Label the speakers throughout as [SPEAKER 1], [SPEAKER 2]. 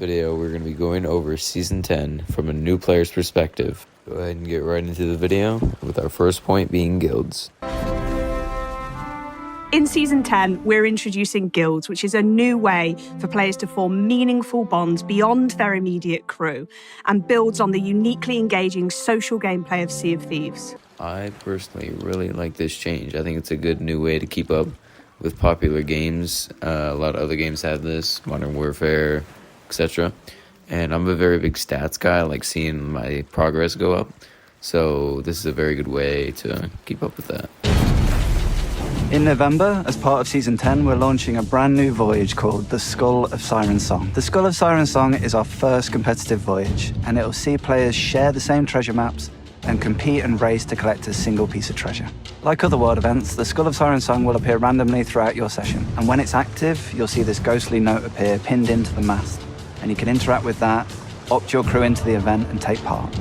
[SPEAKER 1] video, we're going to be going over Season 10 from a new player's perspective. Go ahead and get right into the video, with our first point being guilds.
[SPEAKER 2] In Season 10, we're introducing guilds, which is a new way for players to form meaningful bonds beyond their immediate crew, and builds on the uniquely engaging social gameplay of Sea of Thieves.
[SPEAKER 1] I personally really like this change. I think it's a good new way to keep up with popular games. A lot of other games have this, Modern Warfare, etc. And I'm a very big stats guy. I like seeing my progress go up. So this is a very good way to keep up with that.
[SPEAKER 3] In November, as part of Season 10, we're launching a brand new voyage called the Skull of Siren Song. The Skull of Siren Song is our first competitive voyage, and it'll see players share the same treasure maps and compete and race to collect a single piece of treasure. Like other world events, the Skull of Siren Song will appear randomly throughout your session, and when it's active, you'll see this ghostly note appear pinned into the mast, and you can interact with that, opt your crew into the event, and take part.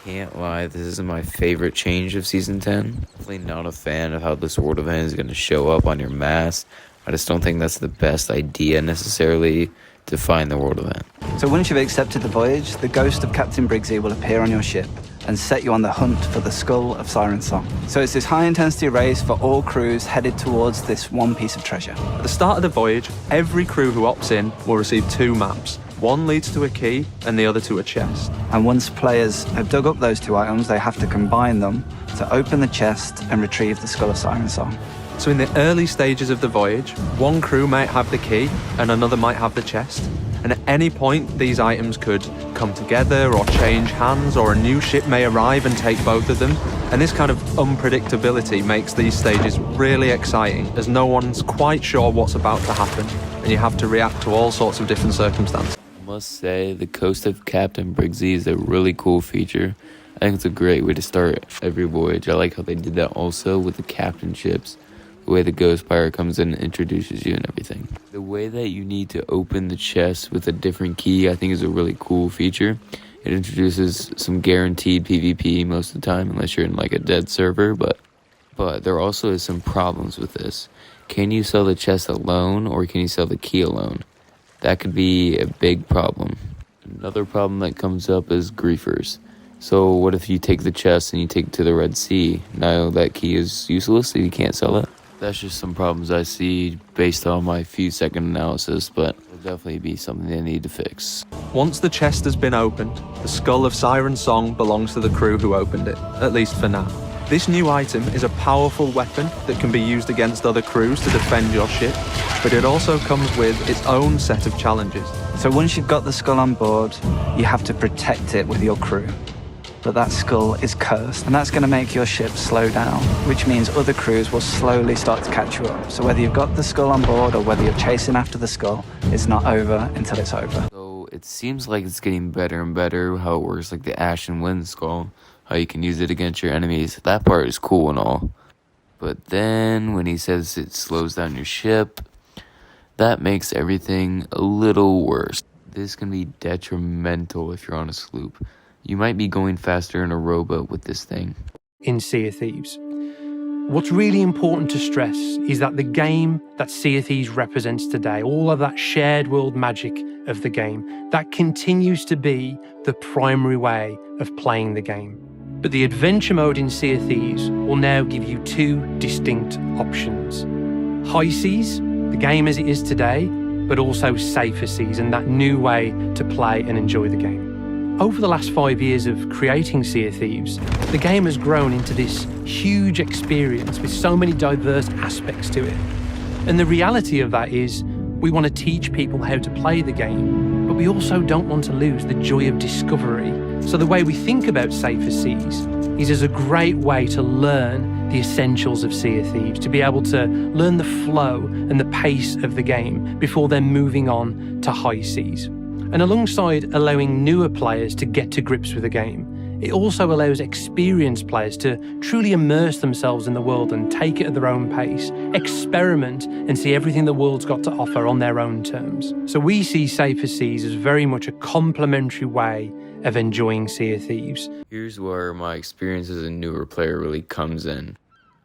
[SPEAKER 1] Can't lie, this is my favorite change of Season 10. Definitely not a fan of how this world event is going to show up on your mast. I just don't think that's the best idea necessarily to find the world event.
[SPEAKER 3] So once you've accepted the voyage, the ghost of Captain Briggsy will appear on your ship and set you on the hunt for the Skull of Siren Song. So it's this high-intensity race for all crews headed towards this one piece of treasure.
[SPEAKER 4] At the start of the voyage, every crew who opts in will receive 2 maps. One leads to a key and the other to a chest.
[SPEAKER 3] And once players have dug up those 2 items, they have to combine them to open the chest and retrieve the Skull of Siren Song.
[SPEAKER 4] So in the early stages of the voyage, one crew might have the key and another might have the chest. And at any point, these items could come together or change hands, or a new ship may arrive and take both of them. And this kind of unpredictability makes these stages really exciting, as no one's quite sure what's about to happen, and you have to react to all sorts of different circumstances.
[SPEAKER 1] I must say, the Coast of Captain Briggsy is a really cool feature. I think it's a great way to start every voyage. I like how they did that also with the captain ships. The way the ghost pirate comes in and introduces you and everything. The way that you need to open the chest with a different key, I think, is a really cool feature. It introduces some guaranteed PvP most of the time, unless you're in like a dead server, but there also is some problems with this. Can you sell the chest alone, or can you sell the key alone? That could be a big problem. Another problem that comes up is griefers. So what if you take the chest and you take it to the Red Sea? Now that key is useless, so you can't sell it. That's just some problems I see based on my few second analysis, but it'll definitely be something they need to fix.
[SPEAKER 4] Once the chest has been opened, the Skull of Siren Song belongs to the crew who opened it, at least for now. This new item is a powerful weapon that can be used against other crews to defend your ship, but it also comes with its own set of challenges.
[SPEAKER 3] So once you've got the skull on board, you have to protect it with your crew. But that skull is cursed, and that's going to make your ship slow down, which means other crews will slowly start to catch you up. So whether you've got the skull on board or whether you're chasing after the skull, it's not over until it's over.
[SPEAKER 1] So it seems like it's getting better and better how it works, like the Ash and Wind skull, how you can use it against your enemies. That part is cool and all. But then when he says it slows down your ship, that makes everything a little worse. This can be detrimental if you're on a sloop. You might be going faster in a rowboat with this thing.
[SPEAKER 5] In Sea of Thieves. What's really important to stress is that the game that Sea of Thieves represents today, all of that shared world magic of the game, that continues to be the primary way of playing the game. But the adventure mode in Sea of Thieves will now give you 2 distinct options. High seas, the game as it is today, but also safer seas, and that new way to play and enjoy the game. Over the last 5 years of creating Sea of Thieves, the game has grown into this huge experience with so many diverse aspects to it. And the reality of that is, we want to teach people how to play the game, but we also don't want to lose the joy of discovery. So the way we think about Safer Seas is as a great way to learn the essentials of Sea of Thieves, to be able to learn the flow and the pace of the game before then moving on to high seas. And alongside allowing newer players to get to grips with the game, it also allows experienced players to truly immerse themselves in the world and take it at their own pace, experiment and see everything the world's got to offer on their own terms. So we see Safer Seas as very much a complementary way of enjoying Sea of Thieves.
[SPEAKER 1] Here's where my experience as a newer player really comes in.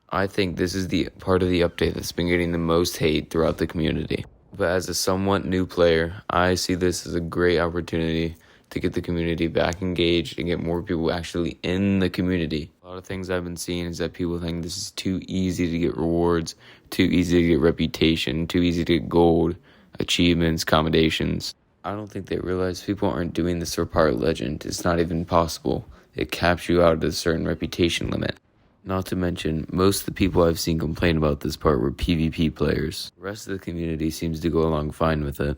[SPEAKER 1] I think this is the part of the update that's been getting the most hate throughout the community. But as a somewhat new player, I see this as a great opportunity to get the community back engaged and get more people actually in the community. A lot of things I've been seeing is that people think this is too easy to get rewards, too easy to get reputation, too easy to get gold, achievements, commendations. I don't think they realize people aren't doing this for Pirate Legend. It's not even possible. It caps you out at a certain reputation limit. Not to mention, most of the people I've seen complain about this part were PvP players. The rest of the community seems to go along fine with it.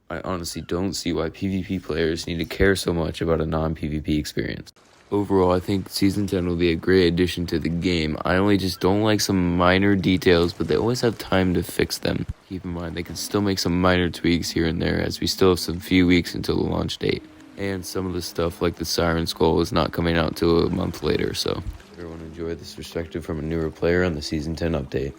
[SPEAKER 1] I honestly don't see why PvP players need to care so much about a non-PvP experience. Overall, I think Season 10 will be a great addition to the game. I only just don't like some minor details, but they always have time to fix them. Keep in mind, they can still make some minor tweaks here and there, as we still have some few weeks until the launch date. And some of the stuff, like the Siren Skull, is not coming out until a month later, so everyone enjoy this perspective from a newer player on the Season 10 update.